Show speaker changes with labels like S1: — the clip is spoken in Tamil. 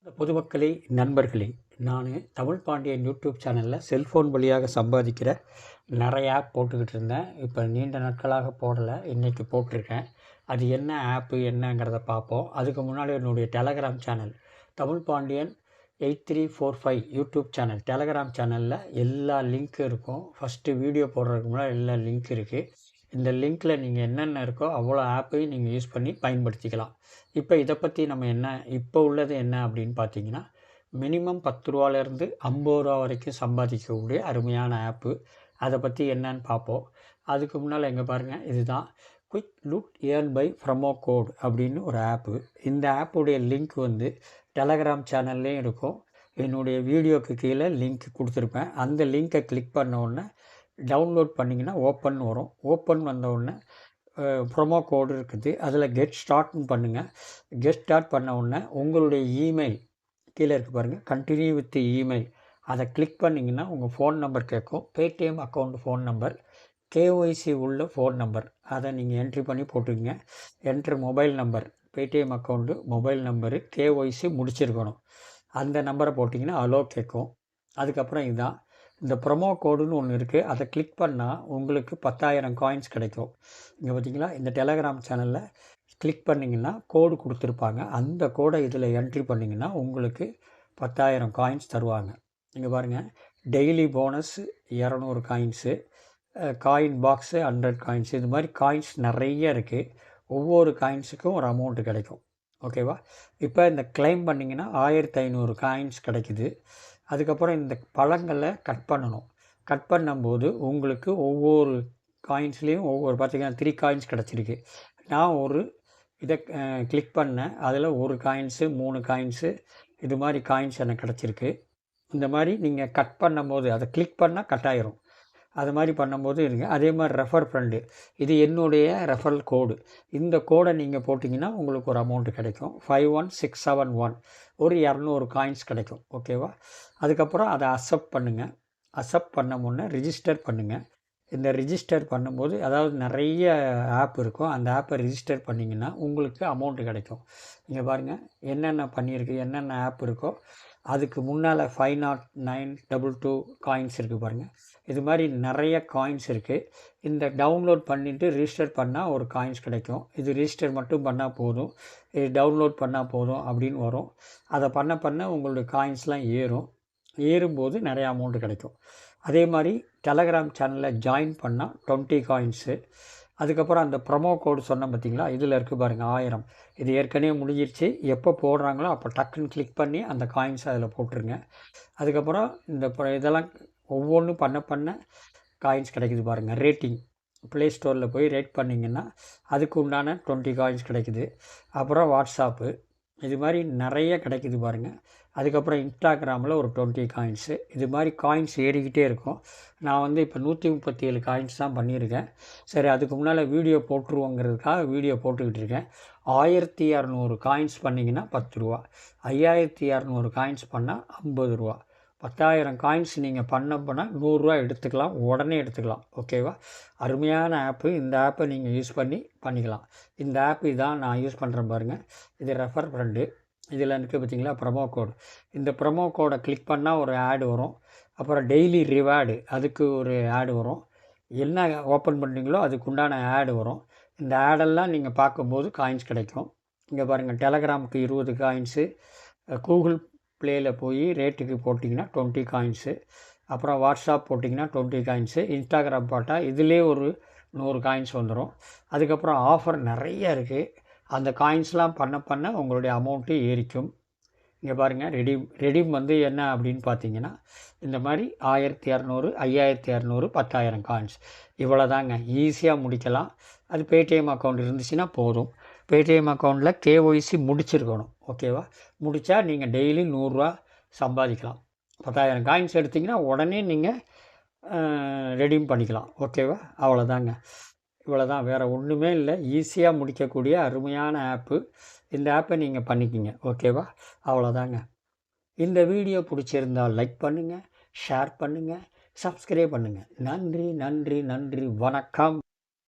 S1: பொதுமக்களே, நண்பர்களே, நான் தமிழ் பாண்டியன் யூடியூப் சேனலில் செல்ஃபோன் வழியாக சம்பாதிக்கிற நிறைய ஆப் போட்டுக்கிட்டு இருந்தேன். இப்போ நீண்ட நாட்களாக போடலை, இன்றைக்கி போட்டிருக்கேன். அது என்ன ஆப்பு என்னங்கிறத பார்ப்போம். அதுக்கு முன்னாடி என்னுடைய Telegram channel Tamil Pandiyan 8345 YouTube channel, Telegram சேனலில் எல்லா லிங்க்கும் இருக்கும். ஃபஸ்ட்டு வீடியோ போடுறதுக்கு முன்னாடி எல்லா லிங்க் இருக்குது. இந்த லிங்க்கில் நீங்கள் என்னென்ன இருக்கோ அவ்வளோ ஆப்பையும் நீங்கள் யூஸ் பண்ணி பயன்படுத்திக்கலாம். இப்போ இதை பற்றி நம்ம இப்போ உள்ளது என்ன அப்படின்னு பார்த்தீங்கன்னா, மினிமம் 10 ரூபாலேருந்து 50 ரூபா வரைக்கும் சம்பாதிக்கக்கூடிய அருமையான ஆப்பு. அதை பற்றி என்னன்னு பார்ப்போம். அதுக்கு முன்னால் எங்கே பாருங்கள், இதுதான் quick loot earn by promo code அப்படின்னு ஒரு ஆப்பு. இந்த ஆப்புடைய லிங்க் டெலகிராம் சேனல்லையும் இருக்கும். என்னுடைய வீடியோக்கு கீழே லிங்க் கொடுத்துருப்பேன். அந்த லிங்க்கை கிளிக் பண்ண உடனே டவுன்லோட் பண்ணிங்கன்னா ஓப்பன் வரும். ஓப்பன் வந்தவுடனே ப்ரொமோ கோடு இருக்குது, அதில் கெட் ஸ்டார்ட்னு பண்ணுங்கள். கெட் ஸ்டார்ட் பண்ண உடனே உங்களுடைய இமெயில் கீழே இருக்குது பாருங்கள், கண்டினியூ வித் இமெயில். அதை கிளிக் பண்ணிங்கன்னா உங்கள் ஃபோன் நம்பர் கேட்கும். Paytm account phone number, KYC உள்ள ஃபோன் நம்பர், அதை நீங்கள் என்ட்ரி பண்ணி போட்டுக்கங்க. Enter mobile number, Paytm account mobile number, KYC முடிச்சிருக்கணும். அந்த நம்பரை போட்டிங்கன்னா அலோ கேட்கும். அதுக்கப்புறம் இதுதான் இந்த ப்ரொமோ கோடுன்னு ஒன்று இருக்குது. அதை கிளிக் பண்ணால் உங்களுக்கு 10,000 காயின்ஸ் கிடைக்கும். இங்கே பார்த்தீங்களா, இந்த டெலகிராம் சேனலில் கிளிக் பண்ணிங்கன்னா கோடு கொடுத்துருப்பாங்க. அந்த கோடை இதில் என்ட்ரி பண்ணிங்கன்னா உங்களுக்கு 10,000 காயின்ஸ் தருவாங்க. இங்கே பாருங்கள், daily bonus 200 coins, coin box 100 coins, இது மாதிரி காயின்ஸ் நிறைய இருக்குது. ஒவ்வொரு காயின்ஸுக்கும் ஒரு அமௌண்ட்டு கிடைக்கும். ஓகேவா? இப்போ இந்த கிளைம் பண்ணிங்கன்னா 1500 காயின்ஸ் கிடைக்குது. அதுக்கப்புறம் இந்த பழங்களை கட் பண்ணணும். கட் பண்ணும்போது உங்களுக்கு ஒவ்வொரு காயின்ஸ்லேயும் பார்த்திங்கன்னா 3 காயின்ஸ் கிடச்சிருக்கு. நான் ஒரு இதை கிளிக் பண்ணேன். அதில் 1 காயின்ஸு 3 காயின்ஸு இது மாதிரி காயின்ஸ் எனக்கு கிடச்சிருக்கு. இந்த மாதிரி நீங்கள் கட் பண்ணும்போது அதை கிளிக் பண்ணால் கட் ஆயிரும். அது மாதிரி பண்ணும்போது இருங்க. அதே மாதிரி ரெஃபர் ஃப்ரெண்டு, இது என்னுடைய ரெஃபரல் கோடு. இந்த கோடை நீங்கள் போட்டிங்கன்னா உங்களுக்கு ஒரு அமௌண்ட்டு கிடைக்கும். 51671, ஒரு 200 காயின்ஸ் கிடைக்கும். ஓகேவா? அதுக்கப்புறம் அதை அக்செப்ட் பண்ணுங்கள். அக்செப்ட் பண்ண முன்னே ரிஜிஸ்டர் பண்ணுங்கள். இந்த ரிஜிஸ்டர் பண்ணும்போது, அதாவது நிறைய ஆப் இருக்கும், அந்த ஆப்பை ரிஜிஸ்டர் பண்ணிங்கன்னா உங்களுக்கு அமௌண்ட்டு கிடைக்கும். இங்கே பாருங்கள், என்னென்ன பண்ணியிருக்கு, என்னென்ன ஆப் இருக்கோ அதுக்கு முன்னால் 50922 காயின்ஸ் இருக்குது பாருங்கள். இது மாதிரி நிறைய காயின்ஸ் இருக்குது. இந்த டவுன்லோட் பண்ணிவிட்டு ரிஜிஸ்டர் பண்ணால் ஒரு காயின்ஸ் கிடைக்கும். இது ரிஜிஸ்டர் மட்டும் பண்ணால் போதும், இது டவுன்லோட் பண்ணால் போதும் அப்படின்னு வரும். அதை பண்ண உங்களுடைய காயின்ஸ்லாம் ஏறும்போது நிறைய அமௌண்ட்டு கிடைக்கும். அதே மாதிரி டெலகிராம் சேனலில் ஜாயின் பண்ணால் 20 காயின்ஸு. அதுக்கப்புறம் அந்த ப்ரொமோ கோடு சொன்னேன் பார்த்திங்களா, இதில் இருக்குது பாருங்கள் 1000. இது ஏற்கனவே முடிஞ்சிருச்சு. எப்போ போடுறாங்களோ அப்போ டக்குன்னு கிளிக் பண்ணி அந்த காயின்ஸை அதில் போட்டுருங்க. அதுக்கப்புறம் இந்த இதெல்லாம் ஒவ்வொன்றும் பண்ண காயின்ஸ் கிடைக்குது பாருங்கள். ரேட்டிங் ப்ளே ஸ்டோரில் போய் ரேட் பண்ணிங்கன்னா அதுக்கு உண்டான 20 காயின்ஸ் கிடைக்குது. அப்புறம் வாட்ஸ்அப்பு, இது மாதிரி நிறைய கிடைக்குது பாருங்கள். அதுக்கப்புறம் இன்ஸ்டாகிராமில் ஒரு 20 காயின்ஸு. இது மாதிரி காயின்ஸ் ஏறிக்கிட்டே இருக்கும். நான் இப்போ 137 காயின்ஸ் தான் பண்ணியிருக்கேன். சரி, அதுக்கு முன்னால் வீடியோ போட்டுருவோங்கிறதுக்காக வீடியோ போட்டுக்கிட்டு இருக்கேன். 1200 காயின்ஸ் பண்ணிங்கன்னா 10 ரூபா, 5200 காயின்ஸ் பண்ணால் 50 ரூபா, 10,000 காயின்ஸ் நீங்கள் பண்ணப்போனால் 100 ரூபா எடுத்துக்கலாம், உடனே எடுத்துக்கலாம். ஓகேவா? அருமையான ஆப்பு. இந்த ஆப்பை நீங்கள் யூஸ் பண்ணிக்கலாம். இந்த ஆப் இதான் நான் யூஸ் பண்ணுறேன் பாருங்கள். இது ரெஃபர் ஃப்ரெண்டு, இதில் இருக்குது பார்த்திங்களா ப்ரொமோ கோடு. இந்த ப்ரொமோ கோடை கிளிக் பண்ணால் ஒரு ஆடு வரும். அப்புறம் டெய்லி ரிவார்டு, அதுக்கு ஒரு ஆடு வரும். என்ன ஓப்பன் பண்ணுறீங்களோ அதுக்கு உண்டான ஆடு வரும். இந்த ஆடெல்லாம் நீங்கள் பார்க்கும்போது காயின்ஸ் கிடைக்கும். இங்கே பாருங்கள், டெலகிராமுக்கு 20 காயின்ஸு, கூகுள் ப்ளேயில் போய் ரேட்டுக்கு போட்டிங்கன்னா 20 காயின்ஸு, அப்புறம் வாட்ஸ்அப் போட்டிங்கன்னா 20 காயின்ஸு, இன்ஸ்டாகிராம் போட்டால் இதிலே ஒரு 100 காயின்ஸ் வந்துடும். அதுக்கப்புறம் ஆஃபர் நிறைய இருக்குது. அந்த காயின்ஸ்லாம் பண்ண உங்களுடைய அமௌண்ட்டு ஏறிக்கும். இங்கே பாருங்கள், ரெடீம் என்ன அப்படின்னு பார்த்தீங்கன்னா, இந்த மாதிரி 1200, 5200, 10,000 காயின்ஸ், இவ்வளோ தாங்க. ஈஸியாக முடிக்கலாம். அது பேடிஎம் அக்கௌண்ட் இருந்துச்சுன்னா போதும். பேடிஎம் அக்கௌண்ட்டில் கேஒய்சி முடிச்சிருக்கணும். ஓகேவா? முடித்தா நீங்கள் டெய்லி 100 ரூபா சம்பாதிக்கலாம். 10,000 காயின்ஸ் எடுத்திங்கன்னா உடனே நீங்கள் ரெடீம் பண்ணிக்கலாம். ஓகேவா? அவ்வளோதாங்க. இவ்வளோ தான், வேறு ஒன்றுமே இல்லை. ஈஸியாக முடிக்கக்கூடிய அருமையான ஆப்பு. இந்த ஆப்பை நீங்கள் பண்ணிக்கிங்க. ஓகேவா? அவ்வளோதாங்க. இந்த வீடியோ பிடிச்சிருந்தால் லைக் பண்ணுங்கள், ஷேர் பண்ணுங்கள், சப்ஸ்கிரைப் பண்ணுங்கள். நன்றி, நன்றி, நன்றி. வணக்கம்.